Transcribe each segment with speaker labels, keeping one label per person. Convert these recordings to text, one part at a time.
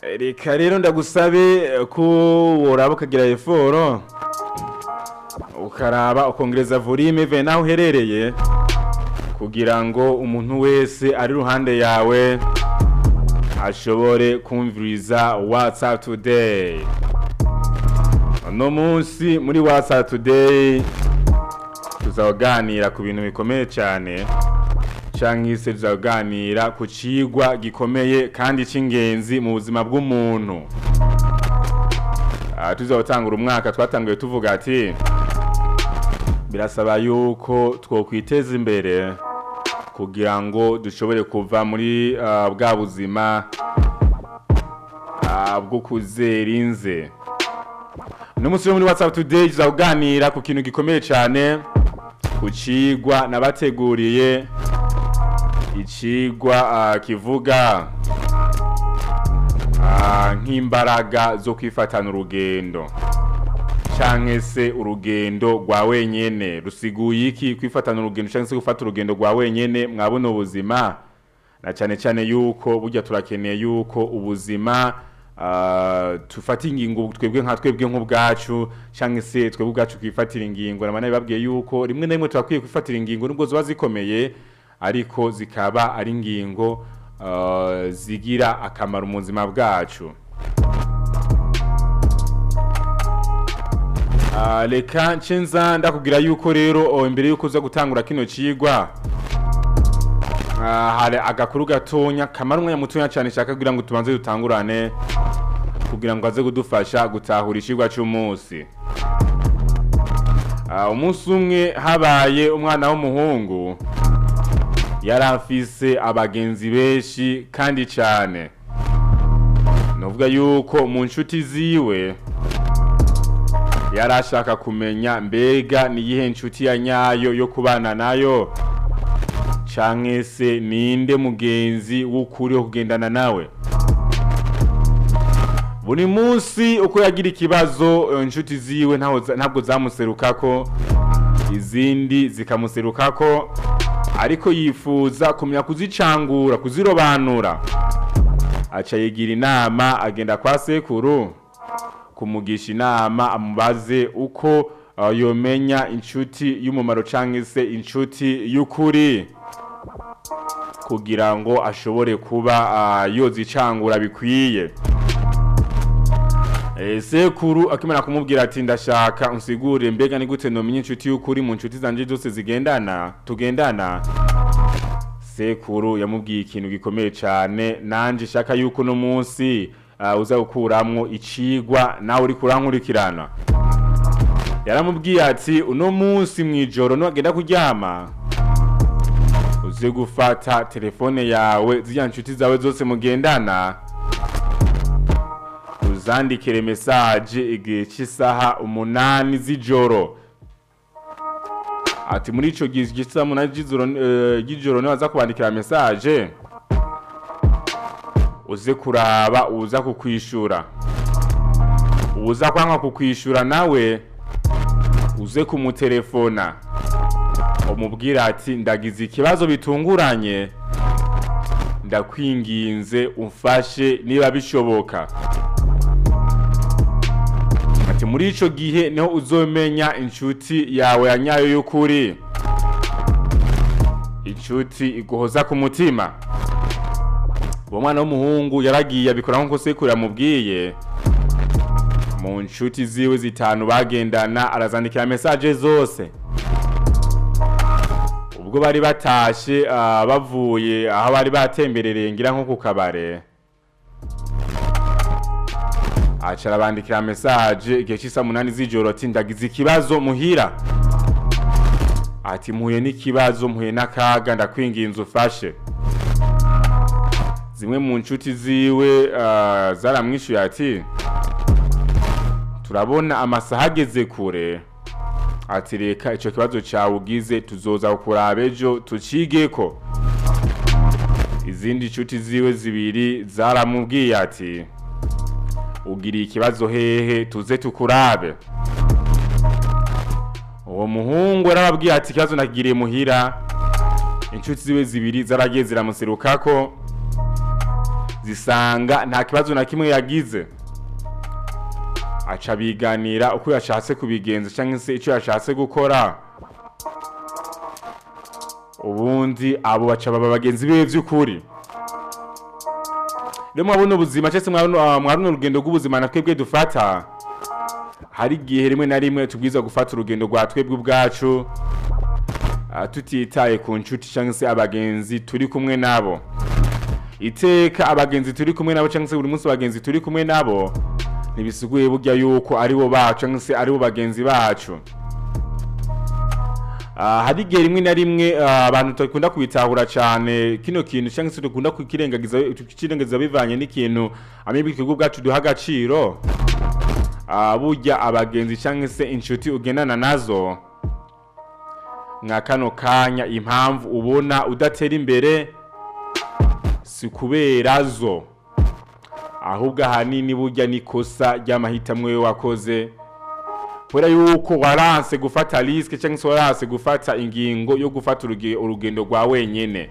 Speaker 1: Reka rero ndagusabe ko woraba ukagira eforo ukaraba ukongereza volume ve naho uherereye kugira ngo umuntu wese ari ruhande yawe ashobore kumviriza WhatsApp Today. No munsi muri WhatsApp Today tuzaganira ku bintu bikomeye cyane canke se tuzaganira ku cigwa gikomeye kandi c'ingenzi mu buzima bw'umuntu. Tuzotangura umwaka twatanguye tuvuga ati birasaba yuko twokwiteza imbere kugira ngo dushobore kuva muri bwa buzima bwo kuzerinze. No munsi muri WhatsApp Today tuzaganira ku kintu gikomeye cyane ku cigwa nabateguriye icigwa kivuga nk'imbaraga zo kwifatana urugendo canke se urugendo rwa wenyene. Rusiguye iki kwifatana urugendo canke se gufata urugendo rwa wenyene mwabona ubuzima? Na cyane cyane yuko burya turakeneye yuko ubuzima tufata ingingo twebwe nk'ubwacu canke se twebwe ubwacu kwifatira ingingo. Namana bibabwiye yuko rimwe na rimwe turakwiye kwifatira ingingo nubwo zoba zikomeye ariko zikaba ari ingingo zigira akamaro mu buzima bwacu. Reka ncenza ndakubwira yuko rero imbere yuko uza gutangura kino cigwa hari agakuru gatonya kamara umwanya mutonya cyane shaka kugira ngo tubanze dutangurane kugira ngo aze kudufasha gutahura icigwa cy'umunsi. Umunsi umwe habaye umwana w'umuhungu yari afise abagenzi benshi kandi cyane. Novuga yuko mu nshuti ziwe yari ashaka kumenya mbega ni yihe nshuti ya nyayo yo kubana nayo canke se ninde mugenzi w'ukuri wo kugendana nawe. Buri munsi uko yagira ikibazo inshuti ziwe ntabwo zamuserukako, izindi zikamuserukako, ariko yifuza kumenya kuzicangura, kuzirobanura. Aca yigira inama agenda kwa sekuru kumugisha inama amubaze uko yomenya inshuti y'umumaro canke se inshuti y'ukuri kugira ngo ashobore kuba yozicangura bikwiye. Sekuru akimara kumubwira ati ndashaka unsigure mbega ni gute nomenya inshuti y'ukuri mu nshuti zanje zose tugendana. Sekuru yamubwiye ikintu gikomeye cyane nanje shaka yuko no munsi uza gukuramwo icigwa nawe uri kurankurikirana. Yaramubwiye ati uno munsi mwijoro nagenda kuryama uze gufata telefone yawe z'ya nshuti zawe zose mugendana uzandikire message igihe cy'isaha 8 z'ijoro. Ati muri ico gihe cy'isaha 8 z'ijoro naza kubandikira message uze kuraba uza kukwishura. Uza kwanga kukwishura nawe uze kumutelefona umubwira ati ndagize ikibazo bitunguranye ndakwinginze umfashe niba bishoboka. Ati muri ico gihe niho uzomenya inshuti yawe ya nyayo y'ukuri, inshuti iguhoza ku mutima. Uwo mwana w'umuhungu yaragiye abikora nko sekuru yamubwiye. Mu nshuti ziwe zitanu bagendana arazandikira message zose. Ubwo bari batashe bavuye aho bari batemberereye ngira nko ku kabare, acara bandikira message igihe cy'isa 8 z'ijoro ati ndagize ikibazo muhira. Ati muhuye n'ikibazo, muhuye n'akaga, ndakwinginze ufashe. Zimwe mu nshuti ziwe zaramwishuye ati turabona amasaha ageze kure, ati reka ico kibazo cyawe ugize tuzoza kuraba ejo tucigeko. Izindi nshuti ziwe zibiri zaramubwiye ati ugiriye ikibazo hehe tuze tukurabe. Uwo muhungu arababwiye ati ikibazo nagiriye muhira. Inshuti ziwe zibiri zaragiye ziramuserukako zisanga nta kibazo na kimwe yagize, aca biganira uko yashatse kubigenza cyangwa se icyo yashatse gukora, ubundi abo baca baba bagenzi be by'ukuri. Rero mwabona ubuzima cyese mwabona urugendo rw'ubuzima na twebwe dufata, hari igihe rimwe na rimwe tubwiza gufata urugendo rwa twebwe ubwacu, tutitaye ku nshuti cyangwa se abagenzi turi kumwe nabo. Iteka abagenzi turi kumwe nabo cyangwa se buri munsi abagenzi turi kumwe nabo ntibisuguye burya yuko ari bo bacu cyangwa se ari bo bagenzi bacu. Hari igihe rimwe na rimwe abantu tukunda kubitahura cyane kino kintu cyangwa se dukunda kukirengagiza bivanye n'ikintu amibiki kigo bwacu duha agaciro. Burya abagenzi cyangwa se inshuti ugendana nazo nka kano kanya, impamvu ubona udatera imbere si kubera zo, ahubwo ahanini burya nikosa ry'amahitamo yo wakoze, kubera yuko waranse gufata risk cyangwa se waranse gufata ingingo yo gufata urugendo rwa wenyene.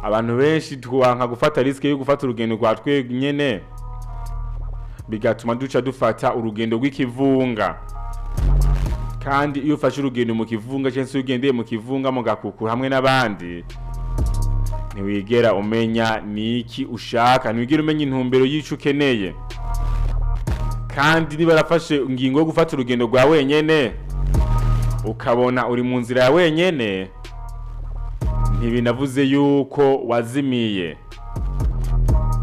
Speaker 1: Abantu benshi twanka gufata risk yo gufata urugendo rwa twenyene, bigatuma duca dufata urugendo rw'ikivunga. Kandi iyo ufashe urugendo mu kivunga cyangwa se ugendeye mu kivunga mu gakuku hamwe n'abandi, ntiwigera umenya niki ushaka, ntiwigera umenya intumbero y'ico ukeneye. Kandi niba rafashe ingingo yo gufata urugendo rwa wenyene ukabona uri mu nzira ya wenyene, ntibinavuze yuko wazimiye,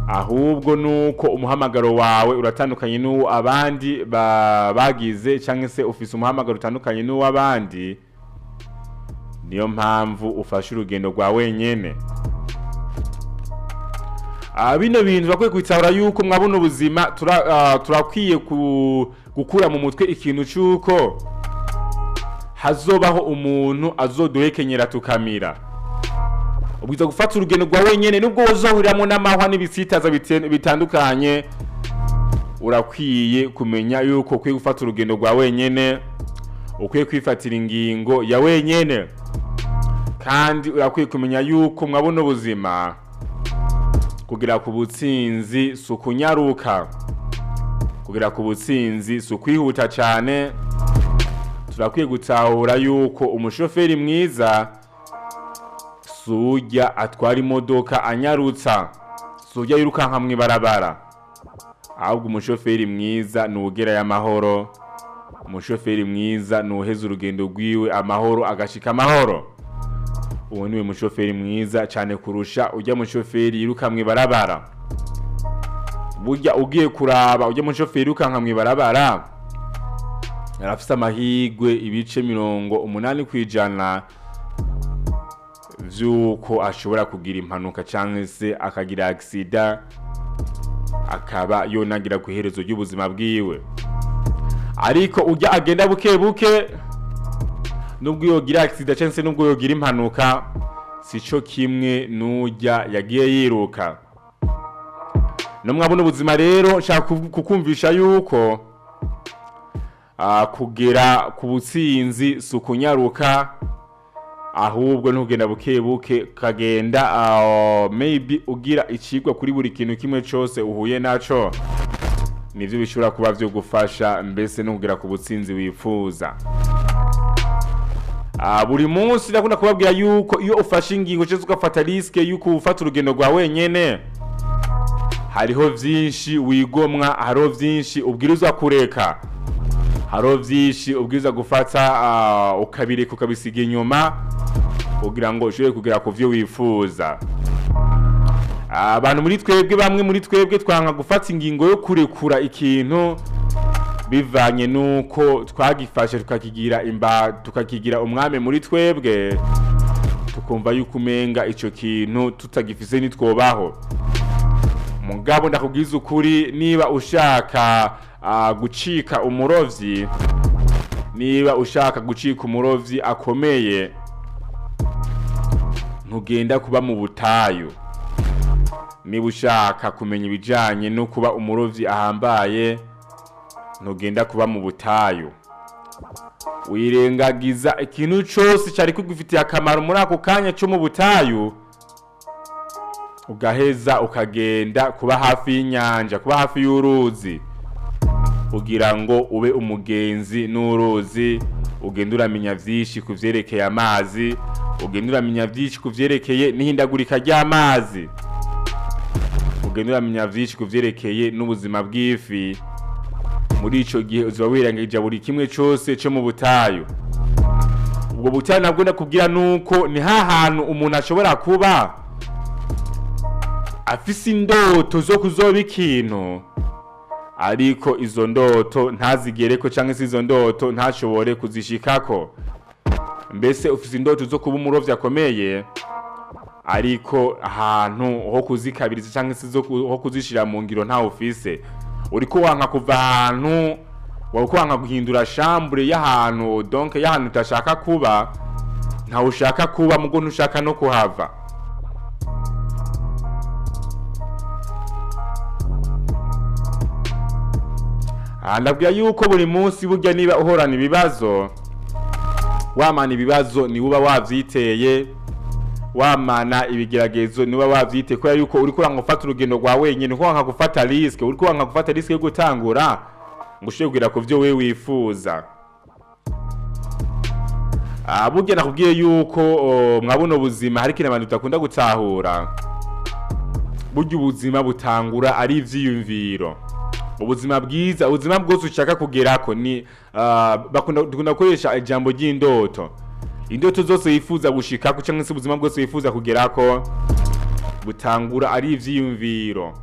Speaker 1: ahubwo nuko umuhamagaro wawe uratandukanye n'uwo abandi bagize cyangwa se ufise umuhamagaro utandukanye n'uwo abandi. Niyo mpamvu ufashe urugendo rwa wenyene. Bino bintu bakwiye kwitahura yuko mwabona ubuzima turakwiye gukura mu mutwe ikintu cyuko hazobaho umuntu azoduhekenyera tukamira. Ubwiza gufata urugendo rwa wenyene nubwo uzohuriramo n'amahwa n'ibisitaza bitandukanye, urakwiye kumenya yuko ukwiye gufata urugendo rwa wenyene, ukwiye kwifatira ingingo ya wenyene. Kandi urakwiye kumenya yuko mwabona ubuzima kugira ku butsinzi sukunyaruka, kugira ku butsinzi sukwihuta cyane. Turakwiye gutahura yuko umushoferi mwiza sujya atwara imodoka anyarutsa, sujya yirukanka mu ibarabara, ahubwo umushoferi mwiza nuugera y'amahoro, umushoferi mwiza nuheza urugendo rwiwe amahoro agashika amahoro. Uwo niwe mushoferi mwiza cyane kurusha ujya mushoferi yiruka mu ibarabara. Burya ugiye kuraba ujya mushoferi yirukanka mu ibarabara arafite amahigwe ibice 80% vyuko ashobora kugira impanuka cyangwa se akagira accident, akaba yonagira ku iherezo ry'ubuzima bwiwe. Ariko ujya agenda buke buke, nubwo yogira accident cyangwa se nubwo yogira impanuka, sico kimwe nujya yagiye yiruka. No mwabona ubuzima rero nshaka kukumvisha yuko kugera ku butsinzi sukunyaruka, ahubwo ntugenda buke buke kagenda maybe ugira ikigwa kuri buri kintu kimwe cyose uhuye naco, nivyo bishobora kuba byo gufasha mbese no kugera ku butsinzi wifuza. Buri munsi ndakunda kubabwira yuko iyo ufashe ingingo cyangwa ugafata risk yuko ufata urugendo rwa wenyene, hariho vyinshi wigomwa, hariho vyinshi ubwirizwa kureka, hariho vyinshi ubwirizwa gufata ukabireka ukabisiga inyuma kugira ngo ushobore kugera ku vyo wifuza. Abantu muri twebwe, bamwe muri twebwe twanka gufata ingingo yo kurekura ikintu bivanye nuko twagifashe tukakigira umwami muri twebwe, tukumva yuko umenga ico kintu tutagifise nitwobaho. Mugabo ndakubwiza ukuri, niba ushaka gucika umurovyi, niba ushaka gucika umurovyi akomeye, ntugenda kuba mu butayu. Niba ushaka kumenya ibijanye no kuba umurovyi ahambaye, ntugenda kuba mu butayu. Wirengagiza ikintu cyose cyari kugufitiye akamaro muri ako kanya cyo mu butayu, ugaheza ukagenda kuba hafi y'inyanja, kuba hafi y'uruzi, kugira ngo ube umugenzi n'uruzi, ugenda uramenya vyinshi kuvyerekeye amazi, ugenda uramenya vyinshi kuvyerekeye n'ihindagurika ry'amazi, ugenda uramenya vyinshi kuvyerekeye n'ubuzima bw'ifi. Muri ico gihe uzoba wirangije buri kimwe cyose cyo mu butayu. Ubwo butayu nabwo ndakubwira nuko ni hahantu umuntu ashobora kuba afise indoto zo kuzoba ikintu, ariko izo ndoto ntazigereko canke se izo ndoto ntashobore kuzishikako. Mbese ufise indoto zo kuba umurovyi akomeye, ariko ahantu ho kuzikabiriza canke se ho kuzishira mu ngiro nta ufise. Uriko wanka kuva ahantu, wariko wanka guhindura chambre y'ahantu, donc y'ahantu utashaka kuba, nta ushaka kuba mugo ntushaka no kuhava. Ndabwira yuko buri munsi burya niba uhorana ibibazo, wamana ibibazo ni uba wavyiteye, wamana ibigeragezo ni uba wavyiteye, kubera yuko uriko urangufata urugendo rwa wenyine, uriko wanka gufata risk, uriko wanka gufata risk yo gutangura ngo ushobora ku byo we wifuza. Burya nakubwiye yuko mwabona ubuzima hari kintu abantu tutakunda gutahura. Burya ubuzima butangura ari ivyiyumviro. Ubuzima bwiza, ubuzima bwose ushaka kugerako ni bakunda gukoresha ijambo ry'indoto. Indoto zose yifuza gushikako cyangwa se ubuzima bwose yifuza kugerako butangura ari ivyiyumviro.